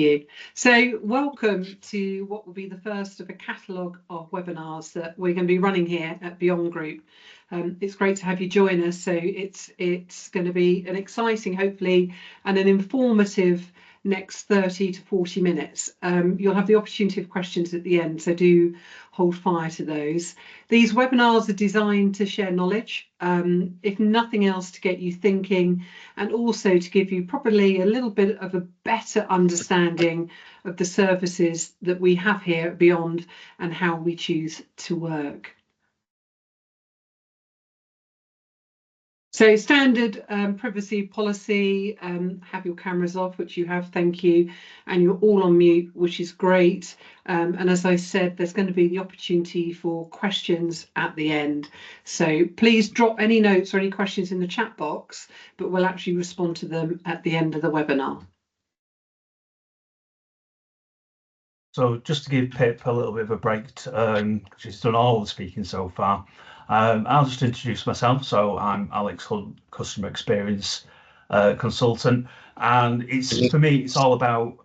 you. So welcome to what will be the first of a catalogue of webinars that we're going to be running here at Beyond Group. It's great to have you join us. So it's going to be an exciting, hopefully, and an informative next 30 to 40 minutes. You'll have the opportunity of questions at the end, so do hold fire to those. These webinars are designed to share knowledge, if nothing else to get you thinking, and also to give you probably a little bit of a better understanding of the services that we have here at Beyond and how we choose to work. So standard privacy policy, have your cameras off, which you have, thank you, and you're all on mute, which is great. And as I said, there's going to be the opportunity for questions at the end. So please drop any notes or any questions in the chat box, but we'll actually respond to them at the end of the webinar. So just to give Pip a little bit of a break, she's done all the speaking so far. I'll just introduce myself. So I'm Alex Hunt, Customer Experience Consultant, and for me, it's all about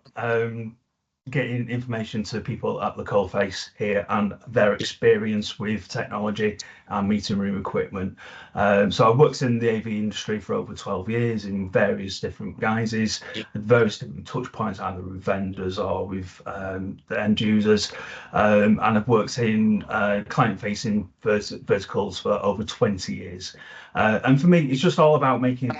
getting information to people at the coalface here and their experience with technology and meeting room equipment. So I've worked in the AV industry for over 12 years in various different guises, various different touch points, either with vendors or with the end users. And I've worked in client-facing verticals for over 20 years. And for me, it's just all about making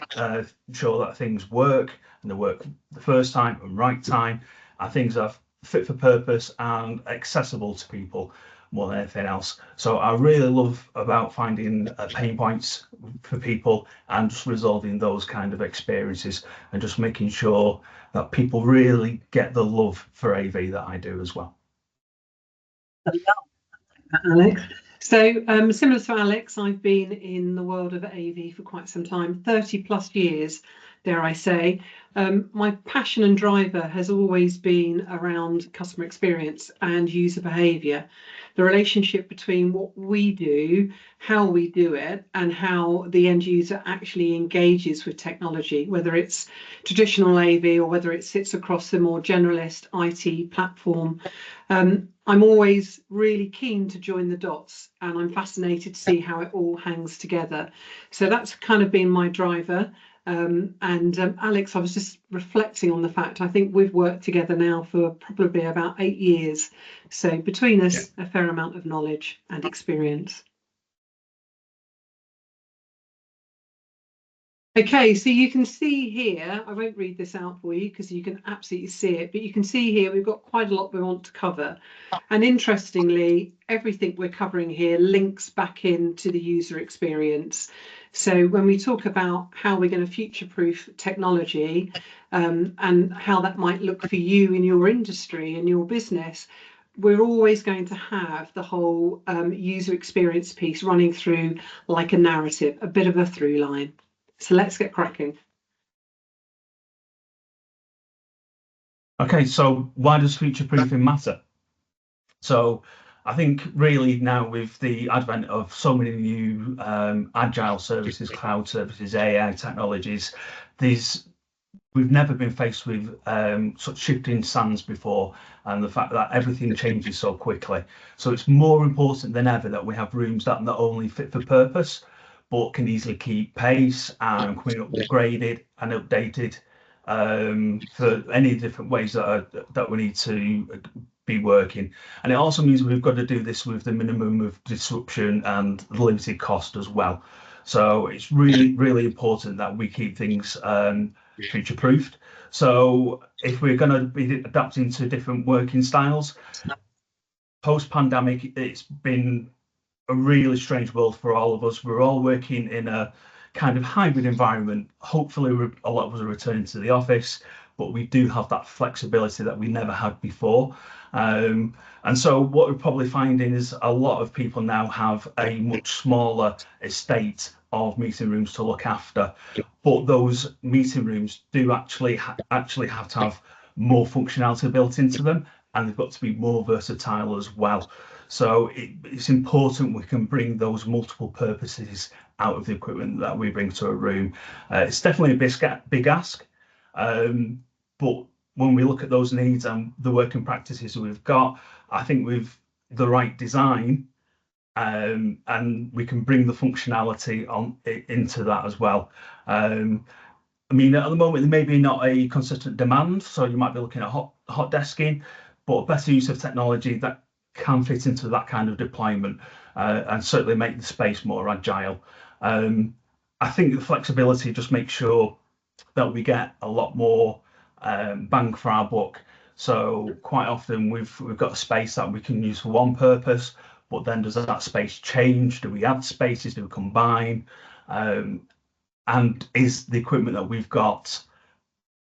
sure that things work, and they work the first time and right time, and things are fit for purpose and accessible to people more than anything else. So I really love about finding pain points for people and just resolving those kind of experiences and just making sure that people really get the love for AV that I do as well. Alex. So similar to Alex, I've been in the world of AV for quite some time, 30 plus years, dare I say. My passion and driver has always been around customer experience and user behaviour, the relationship between what we do, how we do it, and how the end user actually engages with technology, whether it's traditional AV or whether it sits across the more generalist IT platform. I'm always really keen to join the dots, and I'm fascinated to see how it all hangs together. So that's kind of been my driver. Alex, I was just reflecting on the fact I think we've worked together now for probably about 8 years. So between us, a fair amount of knowledge and experience. Okay, so you can see here, I won't read this out for you because you can absolutely see it, but you can see here we've got quite a lot we want to cover. And interestingly, everything we're covering here links back into the user experience. So when we talk about how we're going to future-proof technology and how that might look for you in your industry and your business, we're always going to have the whole user experience piece running through like a narrative, a bit of a through line. So let's get cracking. Okay, so why does future-proofing matter? So I think really now with the advent of so many new agile services, cloud services, AI technologies, we've never been faced with such shifting sands before, and the fact that everything changes so quickly. So it's more important than ever that we have rooms that not only fit for purpose, but can easily keep pace and can be upgraded and updated for any different ways that we need to be working. And it also means we've got to do this with the minimum of disruption and limited cost as well. So it's really, really important that we keep things future-proofed. So if we're going to be adapting to different working styles, post-pandemic, it's been a really strange world for all of us. We're all working in a kind of hybrid environment. Hopefully a lot of us are returning to the office, but we do have that flexibility that we never had before. And so what we're probably finding is a lot of people now have a much smaller estate of meeting rooms to look after, but those meeting rooms do actually have to have more functionality built into them, and they've got to be more versatile as well. So it's important we can bring those multiple purposes out of the equipment that we bring to a room. It's definitely a big ask, but when we look at those needs and the working practices we've got, I think with the right design, and we can bring the functionality into that as well. I mean, at the moment, there may be not a consistent demand, so you might be looking at hot desking, but a better use of technology that can fit into that kind of deployment, and certainly make the space more agile. I think the flexibility just makes sure that we get a lot more bang for our buck. So quite often we've got a space that we can use for one purpose, but then does that space change? Do we add spaces? Do we combine? And is the equipment that we've got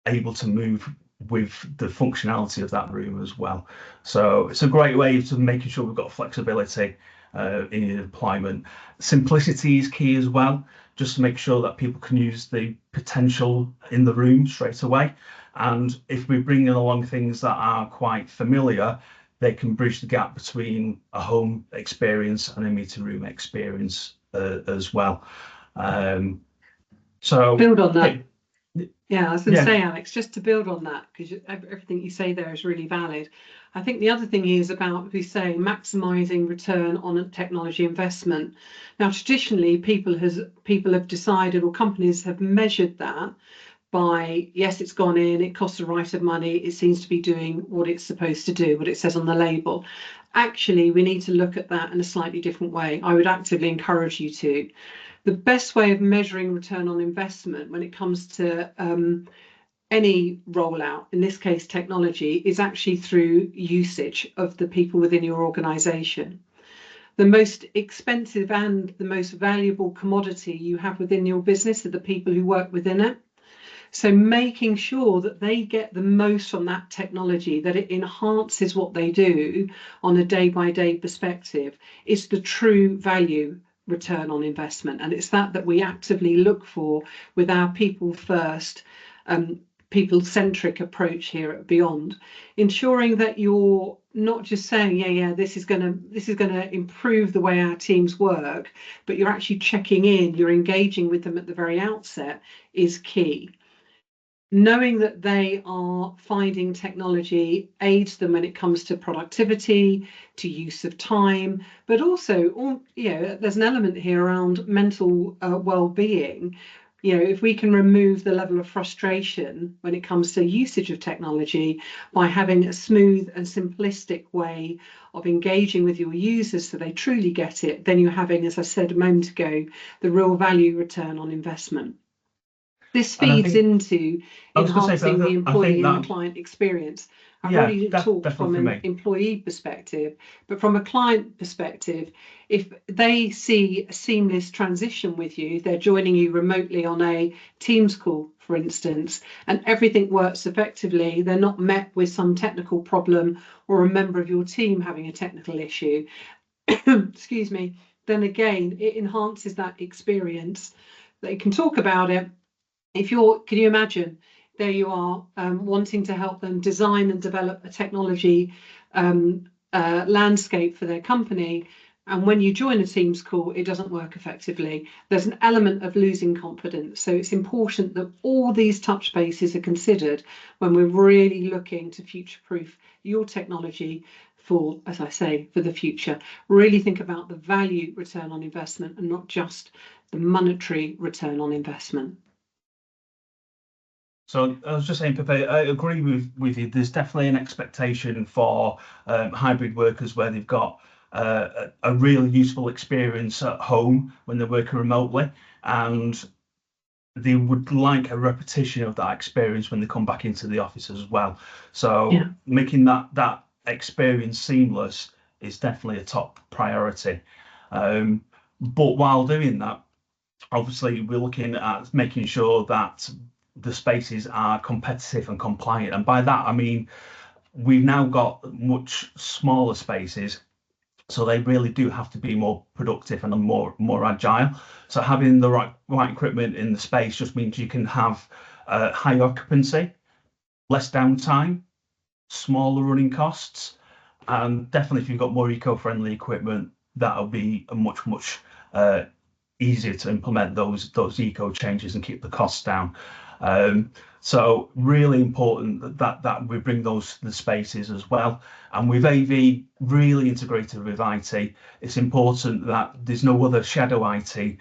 able to move with the functionality of that room as well? So it's a great way of making sure we've got flexibility in your deployment. Simplicity is key as well, just to make sure that people can use the potential in the room straight away. And if we bring in along things that are quite familiar, they can bridge the gap between a home experience and a meeting room experience as well. So build on that. Yeah, I was going to Yeah. say, Alex, just to build on that, because everything you say there is really valid. I think the other thing is about, as we say, maximising return on a technology investment. Now, traditionally, people have decided, or companies have measured that by, yes, it's gone in, it costs the right of money, it seems to be doing what it's supposed to do, what it says on the label. Actually, we need to look at that in a slightly different way. I would actively encourage you to. The best way of measuring return on investment when it comes to any rollout, in this case technology, is actually through usage of the people within your organisation. The most expensive and the most valuable commodity you have within your business are the people who work within it. So making sure that they get the most from that technology, that it enhances what they do on a day-by-day perspective, is the true value return on investment. And it's that we actively look for with our people first, people-centric approach here at Beyond, ensuring that you're not just saying, yeah, this is gonna improve the way our teams work, but you're actually checking in, you're engaging with them at the very outset is key. Knowing that they are finding technology aids them when it comes to productivity, to use of time, but also, there's an element here around mental well-being. If we can remove the level of frustration when it comes to usage of technology by having a smooth and simplistic way of engaging with your users so they truly get it, then you're having, as I said a moment ago, the real value return on investment. This feeds into enhancing the employee and the client experience. I've already talked from an employee perspective, but from a client perspective, if they see a seamless transition with you, they're joining you remotely on a Teams call, for instance, and everything works effectively, they're not met with some technical problem or a member of your team having a technical issue, excuse me, then again, it enhances that experience. They can talk about it. Can you imagine, there you are, wanting to help them design and develop a technology landscape for their company, and when you join a Teams call, it doesn't work effectively. There's an element of losing confidence. So it's important that all these touch bases are considered when we're really looking to future-proof your technology for, as I say, for the future. Really think about the value return on investment and not just the monetary return on investment. So I was just saying, Pepe, I agree with you. There's definitely an expectation for hybrid workers where they've got a really useful experience at home when they're working remotely, and they would like a repetition of that experience when they come back into the office as well. So making that experience seamless is definitely a top priority. But while doing that, obviously we're looking at making sure that the spaces are competitive and compliant, and by that I mean we've now got much smaller spaces, so they really do have to be more productive and more agile. So having the right equipment in the space just means you can have high occupancy, less downtime, smaller running costs, and definitely if you've got more eco-friendly equipment, that'll be a much easier to implement those eco changes and keep the costs down. So really important that we bring those to the spaces as well. And with AV really integrated with IT, it's important that there's no other shadow IT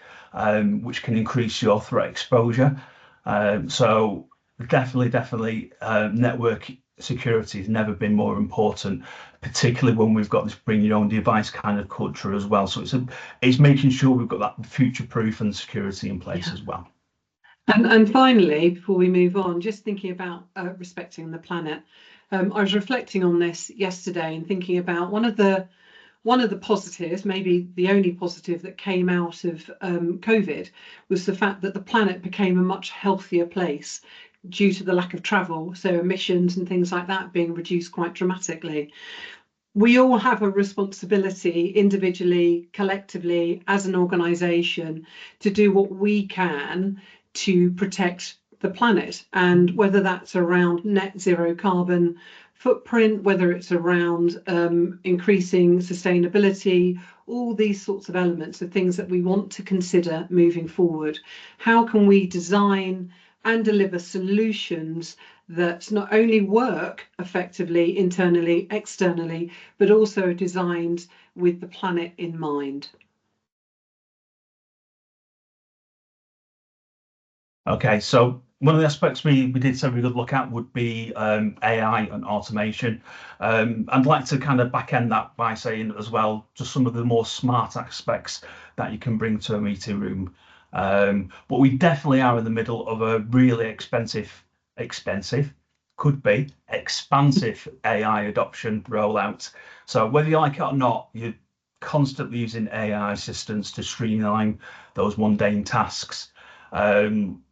which can increase your threat exposure. So definitely network security has never been more important, particularly when we've got this bring your own device kind of culture as well. So it's making sure we've got that future proof and security in place as well. And finally, before we move on, just thinking about respecting the planet, I was reflecting on this yesterday and thinking about one of the positives, maybe the only positive that came out of COVID, was the fact that the planet became a much healthier place due to the lack of travel, so emissions and things like that being reduced quite dramatically. We all have a responsibility individually, collectively, as an organisation, to do what we can to protect the planet, and whether that's around net zero carbon footprint, whether it's around increasing sustainability, all these sorts of elements are things that we want to consider moving forward. How can we design and deliver solutions that not only work effectively internally, externally, but also are designed with the planet in mind? Okay, so one of the aspects we did say we could look at would be AI and automation. I'd like to kind of back end that by saying as well, just some of the more smart aspects that you can bring to a meeting room. But we definitely are in the middle of a really expensive, could be expansive AI adoption rollout. So whether you like it or not, you're constantly using AI assistants to streamline those mundane tasks.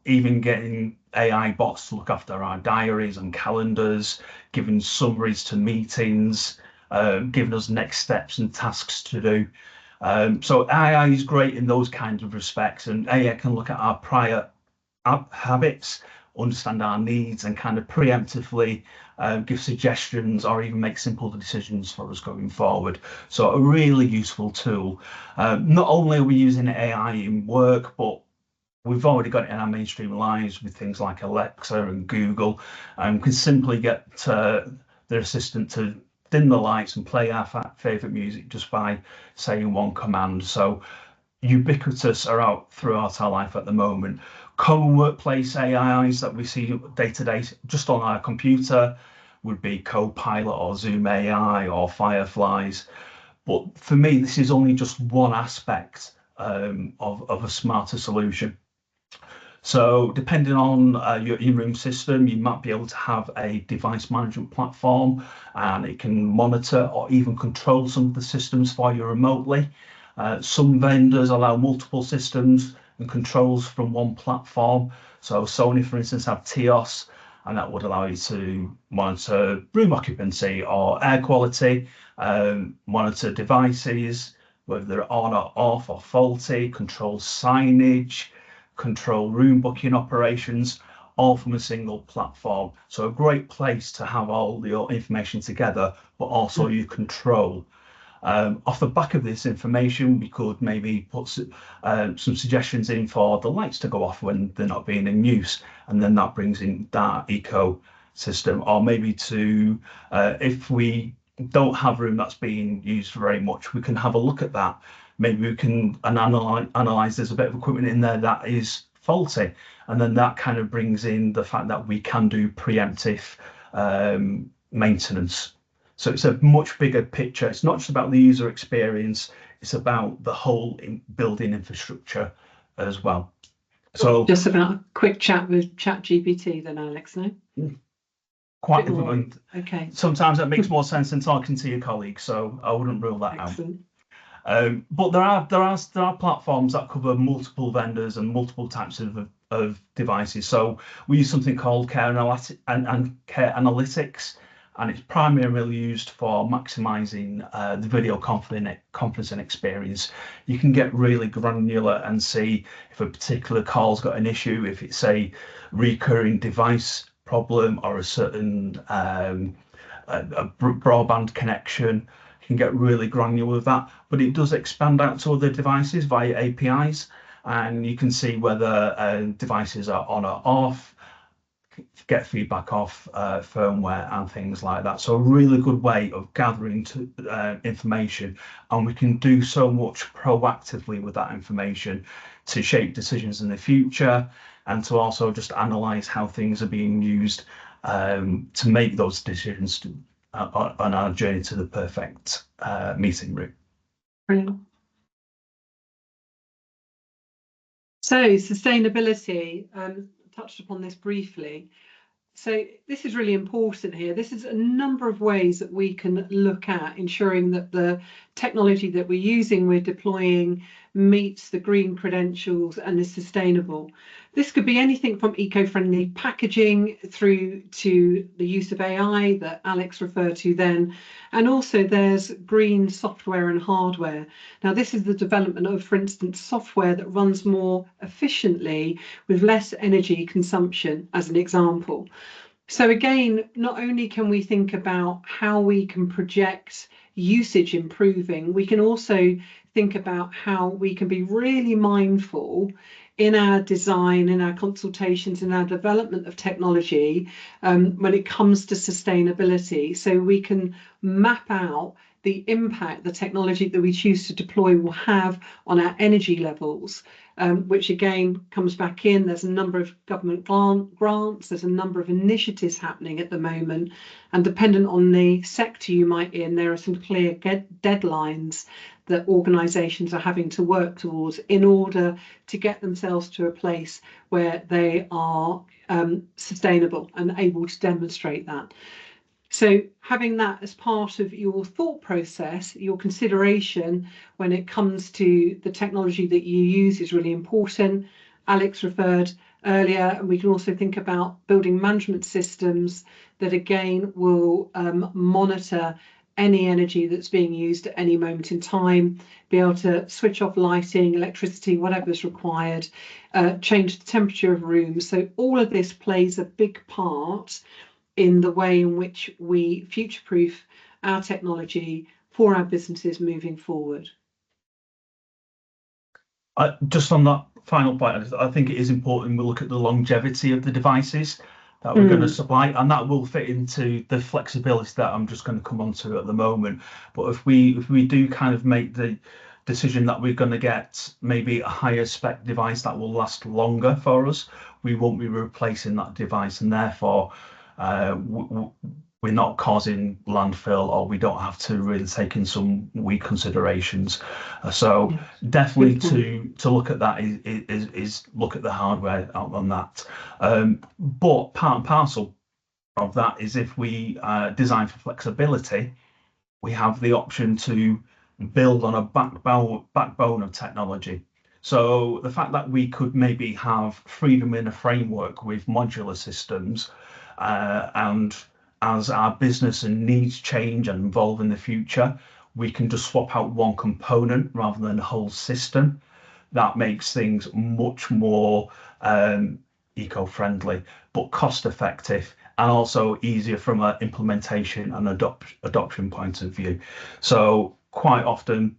Even getting AI bots to look after our diaries and calendars, giving summaries to meetings, giving us next steps and tasks to do. So AI is great in those kinds of respects, and AI can look at our prior habits, understand our needs, and kind of preemptively give suggestions or even make simple decisions for us going forward. So a really useful tool. Not only are we using AI in work, but we've already got it in our mainstream lives with things like Alexa and Google, and can simply get their assistant to dim the lights and play our favorite music just by saying one command. So ubiquitous are out throughout our life at the moment. Common workplace AIs that we see day to day just on our computer would be Copilot or Zoom AI or Fireflies. But for me, this is only just one aspect of a smarter solution. So depending on your in-room system, you might be able to have a device management platform, and it can monitor or even control some of the systems for you remotely. Some vendors allow multiple systems and controls from one platform. So Sony, for instance, have TIOS, and that would allow you to monitor room occupancy or air quality, monitor devices, whether they're on or off or faulty, control signage, control room booking operations, all from a single platform. So a great place to have all your information together, but also your control. Off the back of this information, we could maybe put some suggestions in for the lights to go off when they're not being in use, and then that brings in that ecosystem. Or maybe to, if we don't have room that's being used very much, we can have a look at that. Maybe we can analyze there's a bit of equipment in there that is faulty, and then that kind of brings in the fact that we can do preemptive maintenance. So it's a much bigger picture. It's not just about the user experience, it's about the whole building infrastructure as well. So just about a quick chat with ChatGPT then, Alex, no? Quite different. Okay. Sometimes that makes more sense than talking to your colleagues, so I wouldn't rule that Excellent. out. But there are platforms that cover multiple vendors and multiple types of devices. So we use something called Care Analytics, and it's primarily used for maximizing the video conferencing experience. You can get really granular and see if a particular call's got an issue, if it's a recurring device problem or a certain broadband connection. You can get really granular with that, but it does expand out to other devices via APIs, and you can see whether devices are on or off, get feedback off firmware and things like that. So a really good way of gathering information, and we can do so much proactively with that information to shape decisions in the future, and to also just analyze how things are being used to make those decisions on our journey to the perfect meeting room. Brilliant. So sustainability, touched upon this briefly. So this is really important here. This is a number of ways that we can look at ensuring that the technology that we're using, we're deploying, meets the green credentials and is sustainable. This could be anything from eco-friendly packaging through to the use of AI that Alex referred to then. And also there's green software and hardware. Now this is the development of, for instance, software that runs more efficiently with less energy consumption, as an example. So again, not only can we think about how we can project usage improving, we can also think about how we can be really mindful in our design, in our consultations, in our development of technology when it comes to sustainability. So we can map out the impact the technology that we choose to deploy will have on our energy levels, which again comes back in. There's a number of government grants, there's a number of initiatives happening at the moment, and dependent on the sector you might in, there are some clear deadlines that organisations are having to work towards in order to get themselves to a place where they are sustainable and able to demonstrate that. So having that as part of your thought process, your consideration when it comes to the technology that you use is really important. Alex referred earlier, and we can also think about building management systems that again will monitor any energy that's being used at any moment in time, be able to switch off lighting, electricity, whatever is required, change the temperature of rooms. So all of this plays a big part in the way in which we future-proof our technology for our businesses moving forward. Just on that final point, I think it is important we look at the longevity of the devices that we're going to supply, and that will fit into the flexibility that I'm just going to come on to at the moment. But if we do kind of make the decision that we're going to get maybe a higher spec device that will last longer for us, we won't be replacing that device, and therefore we're not causing landfill, or we don't have to really take in some weak considerations. So definitely to look at that is look at the hardware on that. But part and parcel of that is, if we design for flexibility, we have the option to build on a backbone of technology. So the fact that we could maybe have freedom in a framework with modular systems, and as our business and needs change and evolve in the future, we can just swap out one component rather than a whole system. That makes things much more eco-friendly, but cost-effective, and also easier from an implementation and adoption point of view. So quite often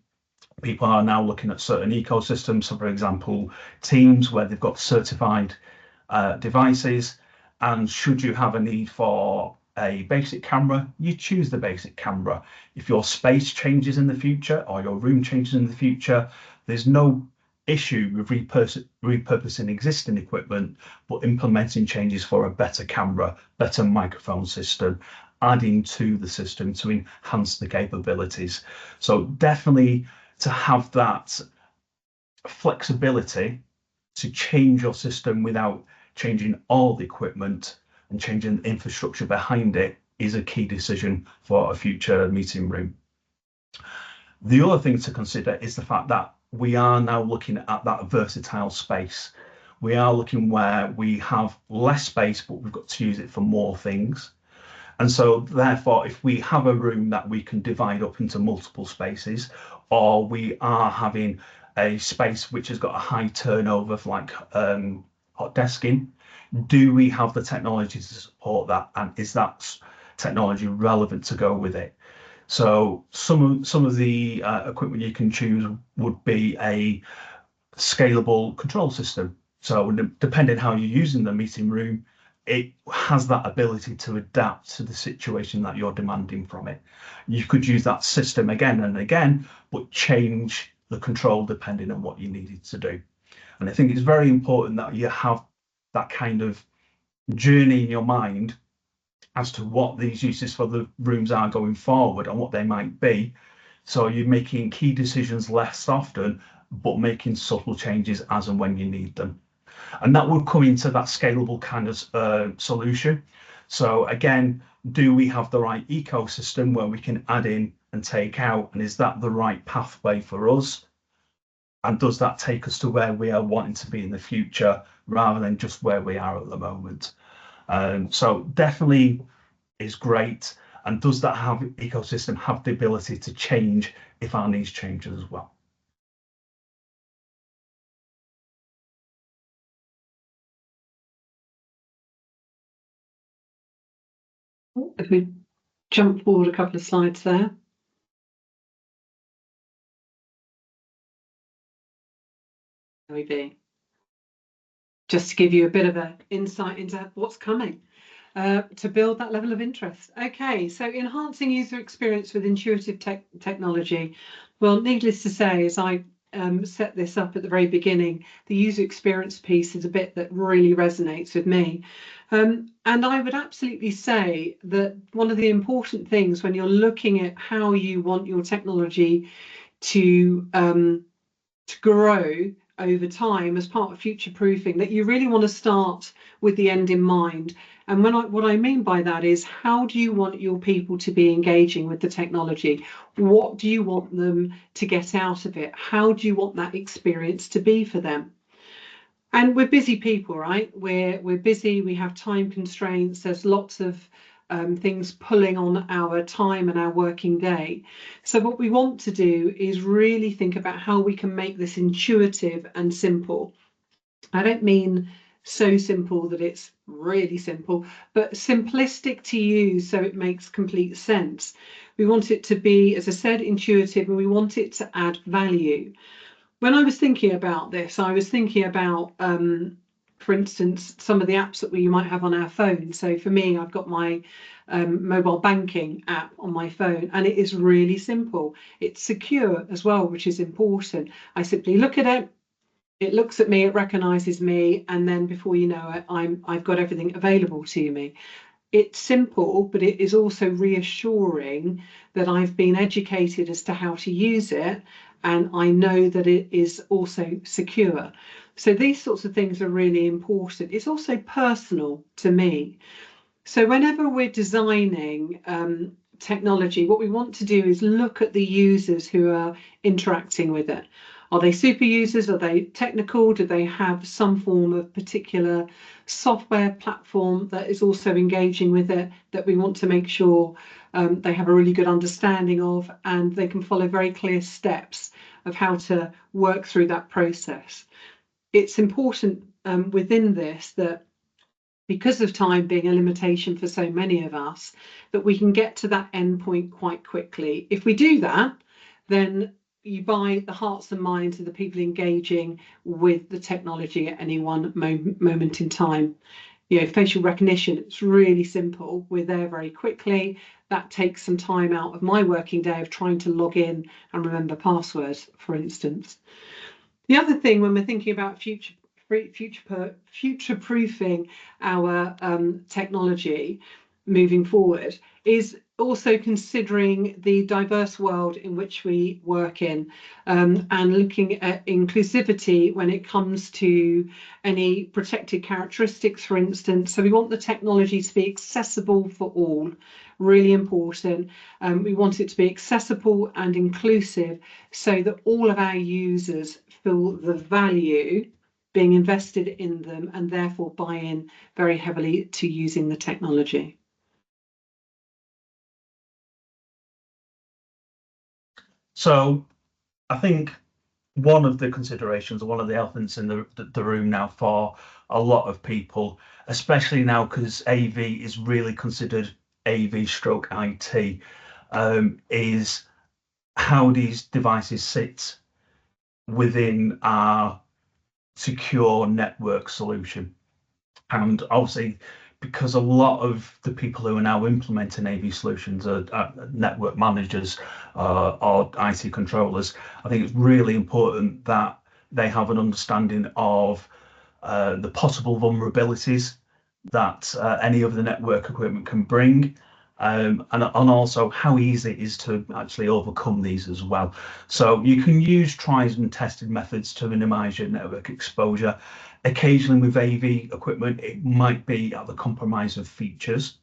people are now looking at certain ecosystems. So for example, Teams, where they've got certified devices, and should you have a need for a basic camera, you choose the basic camera. If your space changes in the future, or your room changes in the future, there's no issue with repurposing existing equipment, but implementing changes for a better camera, better microphone system, adding to the system to enhance the capabilities. So definitely to have that flexibility to change your system without changing all the equipment and changing the infrastructure behind it is a key decision for a future meeting room. The other thing to consider is the fact that we are now looking at that versatile space. We are looking where we have less space, but we've got to use it for more things. And so therefore, if we have a room that we can divide up into multiple spaces, or we are having a space which has got a high turnover, like hot desking, do we have the technology to support that, and is that technology relevant to go with it? So some of the equipment you can choose would be a scalable control system. So depending how you're using the meeting room, it has that ability to adapt to the situation that you're demanding from it. You could use that system again and again, but change the control depending on what you needed to do. And I think it's very important that you have that kind of journey in your mind as to what these uses for the rooms are going forward and what they might be. So you're making key decisions less often, but making subtle changes as and when you need them. And that would come into that scalable kind of solution. So again, do we have the right ecosystem where we can add in and take out? And is that the right pathway for us? And does that take us to where we are wanting to be in the future rather than just where we are at the moment? So definitely is great. And does that ecosystem have the ability to change if our needs change as well? If we jump forward a couple of slides there. There we be. Just to give you a bit of an insight into what's coming to build that level of interest. Okay, so enhancing user experience with intuitive technology. Well, needless to say, as I set this up at the very beginning, the user experience piece is a bit that really resonates with me. And I would absolutely say that one of the important things when you're looking at how you want your technology to grow over time as part of future proofing, that you really want to start with the end in mind. And what I mean by that is, how do you want your people to be engaging with the technology? What do you want them to get out of it? How do you want that experience to be for them? And we're busy people, right? We're busy, we have time constraints, there's lots of things pulling on our time and our working day. So what we want to do is really think about how we can make this intuitive and simple. I don't mean so simple that it's really simple, but simplistic to use so it makes complete sense. We want it to be, as I said, intuitive, and we want it to add value. When I was thinking about this, I was thinking about for instance, some of the apps that we might have on our phone. So for me, I've got my mobile banking app on my phone, and it is really simple. It's secure as well, which is important. I simply look at it, it looks at me, it recognizes me, and then before you know it, I've got everything available to me. It's simple, but it is also reassuring that I've been educated as to how to use it, and I know that it is also secure. So these sorts of things are really important. It's also personal to me. So whenever we're designing technology, what we want to do is look at the users who are interacting with it. Are they super users? Are they technical? Do they have some form of particular software platform that is also engaging with it, that we want to make sure they have a really good understanding of, and they can follow very clear steps of how to work through that process? It's important within this that, because of time being a limitation for so many of us, that we can get to that endpoint quite quickly. If we do that, then you buy the hearts and minds of the people engaging with the technology at any one moment in time. You know, facial recognition, it's really simple. We're there very quickly. That takes some time out of my working day of trying to log in and remember passwords, for instance. The other thing, when we're thinking about future-proofing our technology moving forward, is also considering the diverse world in which we work in, and looking at inclusivity when it comes to any protected characteristics, for instance. So we want the technology to be accessible for all, really important. We want it to be accessible and inclusive so that all of our users feel the value being invested in them, and therefore buy in very heavily to using the technology. So I think one of the considerations, one of the elephants in the room now for a lot of people, especially now because AV is really considered AV stroke IT, is how these devices sit within our secure network solution. And obviously because a lot of the people who are now implementing AV solutions are network managers or IT controllers. I think it's really important that they have an understanding of the possible vulnerabilities that any of the network equipment can bring, and also how easy it is to actually overcome these as well. So you can use tried and tested methods to minimize your network exposure. Occasionally with AV equipment, it might be at the compromise of features.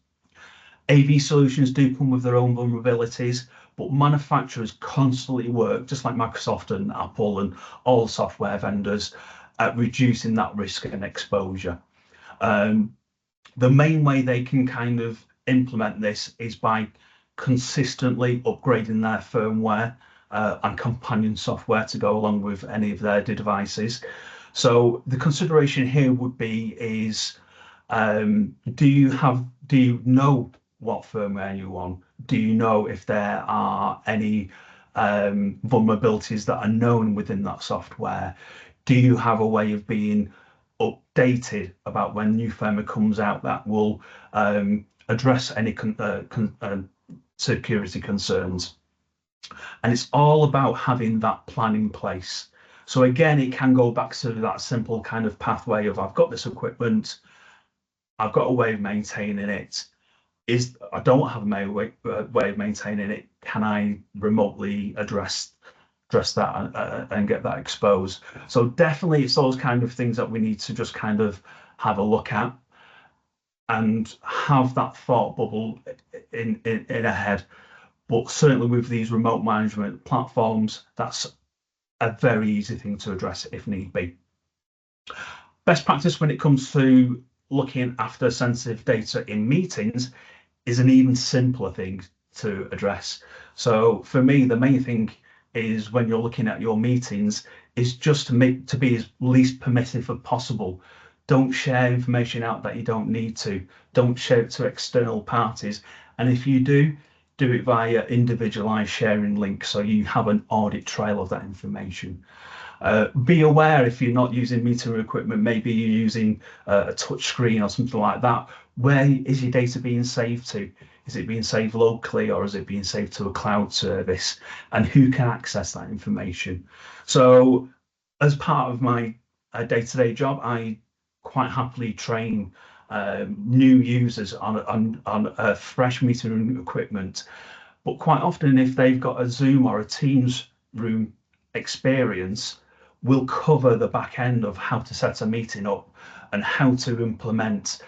AV solutions do come with their own vulnerabilities, but manufacturers constantly work, just like Microsoft and Apple and all software vendors, at reducing that risk and exposure. The main way they can kind of implement this is by consistently upgrading their firmware and companion software to go along with any of their devices. So the consideration here would be is, do you know what firmware you're on? Do you know if there are any vulnerabilities that are known within that software? Do you have a way of being updated about when new firmware comes out that will address any security concerns? And it's all about having that plan in place. So again, it can go back to that simple kind of pathway of, I've got this equipment, I've got a way of maintaining it. I don't have a way of maintaining it. Can I remotely address that and get that exposed? So definitely it's those kind of things that we need to just kind of have a look at and have that thought bubble in a head. But certainly with these remote management platforms, that's a very easy thing to address if need be. Best practice when it comes to looking after sensitive data in meetings is an even simpler thing to address. So for me, the main thing is when you're looking at your meetings is just to be as least permissive as possible. Don't share information out that you don't need to. Don't share it to external parties. And if you do it via individualized sharing links so you have an audit trail of that information. Be aware if you're not using meeting room equipment, maybe you're using a touch screen or something like that. Where is your data being saved to? Is it being saved locally or is it being saved to a cloud service? And who can access that information? So as part of my day-to-day job, I quite happily train new users on fresh meeting room equipment. But quite often, if they've got a Zoom or a Teams room experience, we'll cover the back end of how to set a meeting up and how to implement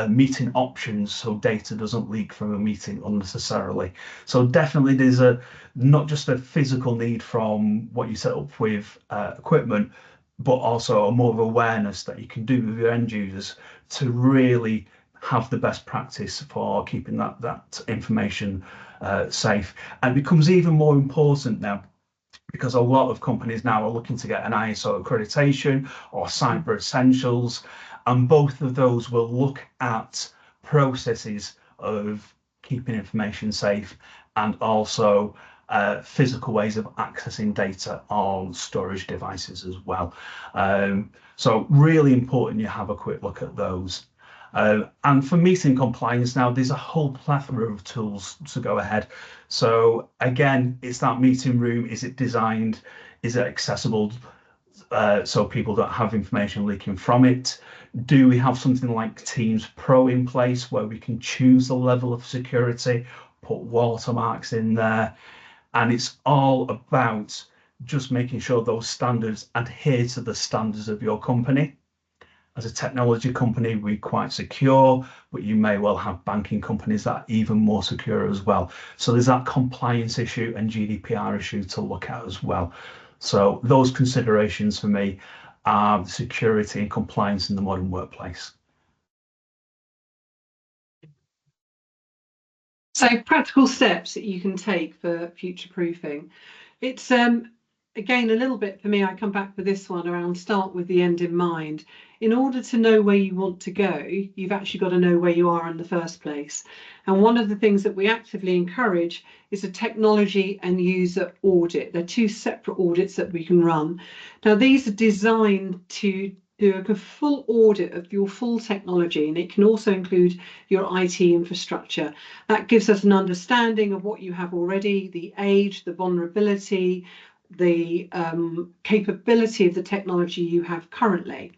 meeting options so data doesn't leak from a meeting unnecessarily. So definitely there's not just a physical need from what you set up with equipment, but also a more of awareness that you can do with your end users to really have the best practice for keeping that information safe. And it becomes even more important now because a lot of companies now are looking to get an ISO accreditation or Cyber Essentials, and both of those will look at processes of keeping information safe and also physical ways of accessing data on storage devices as well. So really important you have a quick look at those. And for meeting compliance now, there's a whole plethora of tools to go ahead. So again, it's that meeting room. Is it designed? Is it accessible so people don't have information leaking from it? Do we have something like Teams Pro in place where we can choose the level of security, put watermarks in there? And it's all about just making sure those standards adhere to the standards of your company. As a technology company, we're quite secure, but you may well have banking companies that are even more secure as well. So there's that compliance issue and GDPR issue to look at as well. So those considerations for me are security and compliance in the modern workplace. So practical steps that you can take for future proofing. It's again a little bit for me, I come back for this one around start with the end in mind. In order to know where you want to go, you've actually got to know where you are in the first place. And one of the things that we actively encourage is a technology and user audit. They're two separate audits that we can run. Now these are designed to do a full audit of your full technology, and it can also include your IT infrastructure. That gives us an understanding of what you have already, the age, the vulnerability, the capability of the technology you have currently.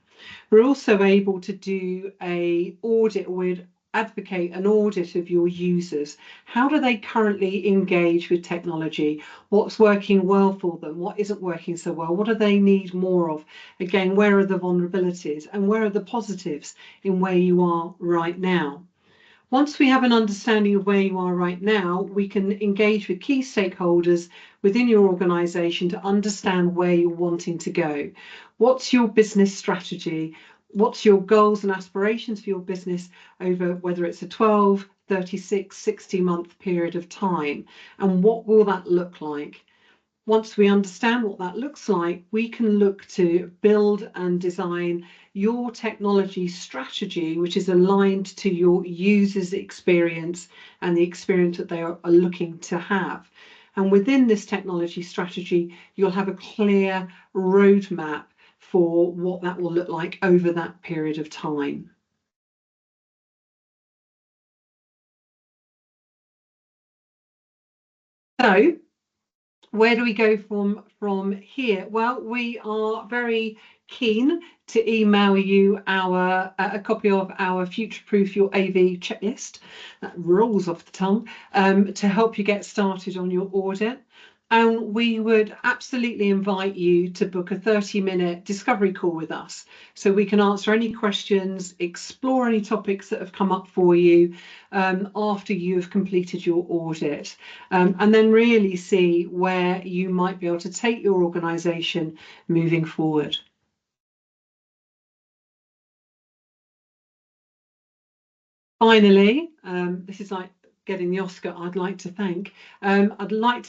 We're also able to do an audit, or we'd advocate an audit of your users. How do they currently engage with technology? What's working well for them? What isn't working so well? What do they need more of? Again, where are the vulnerabilities and where are the positives in where you are right now? Once we have an understanding of where you are right now, we can engage with key stakeholders within your organisation to understand where you're wanting to go. What's your business strategy? What's your goals and aspirations for your business over whether it's a 12, 36, 60-month period of time? And what will that look like? Once we understand what that looks like, we can look to build and design your technology strategy, which is aligned to your users' experience and the experience that they are looking to have. And within this technology strategy, you'll have a clear roadmap for what that will look like over that period of time. So, where do we go from here? Well, we are very keen to email you a copy of our Future-Proof Your AV checklist. That rolls off the tongue, to help you get started on your audit. And we would absolutely invite you to book a 30-minute discovery call with us so we can answer any questions, explore any topics that have come up for you after you have completed your audit, and then really see where you might be able to take your organisation moving forward. Finally, this is like getting the Oscar. I'd like to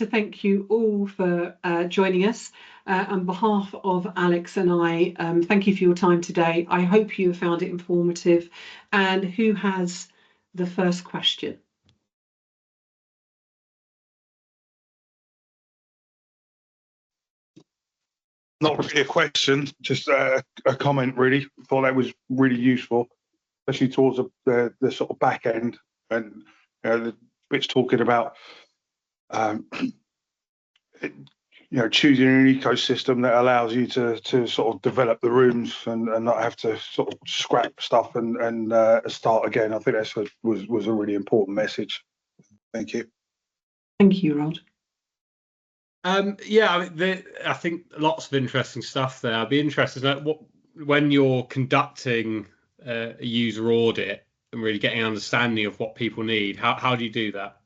thank you all for joining us. On behalf of Alex and I, thank you for your time today. I hope you have found it informative. And who has the first question? Not really a question, just a comment really. Thought that was really useful, especially towards the sort of back end, and the bits talking about choosing an ecosystem that allows you to sort of develop the rooms and not have to sort of scrap stuff and start again. I think that was a really important message. Thank you. Thank you, Rod. Yeah, I think lots of interesting stuff there. I'd be interested in what, when you're conducting a user audit and really getting an understanding of what people need, how do you do that?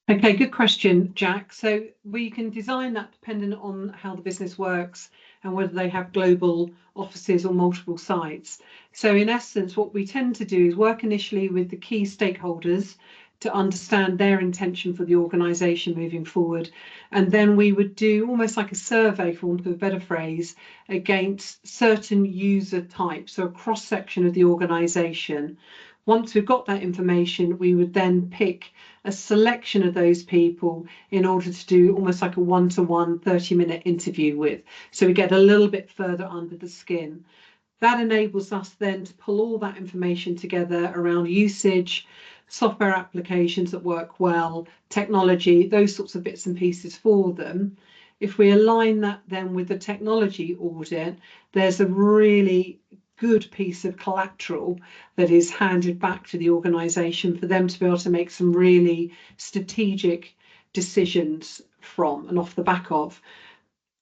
Okay, good question, Jack. So we can design that depending on how the business works and whether they have global offices or multiple sites. So in essence, what we tend to do is work initially with the key stakeholders to understand their intention for the organisation moving forward. And then we would do almost like a survey, for want of a better phrase, against certain user types, so a cross-section of the organisation. Once we've got that information, we would then pick a selection of those people in order to do almost like a one-to-one 30-minute interview with. So we get a little bit further under the skin. That enables us then to pull all that information together around usage, software applications that work well, technology, those sorts of bits and pieces for them. If we align that then with the technology audit, there's a really good piece of collateral that is handed back to the organisation for them to be able to make some really strategic decisions from and off the back of.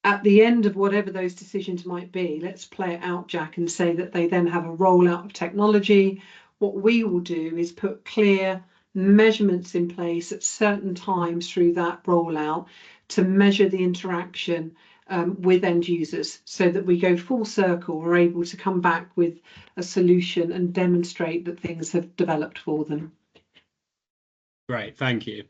At the end of whatever those decisions might be, let's play it out, Jack, and say that they then have a rollout of technology. What we will do is put clear measurements in place at certain times through that rollout to measure the interaction with end users, so that we go full circle, we're able to come back with a solution and demonstrate that things have developed for them. Great, thank you.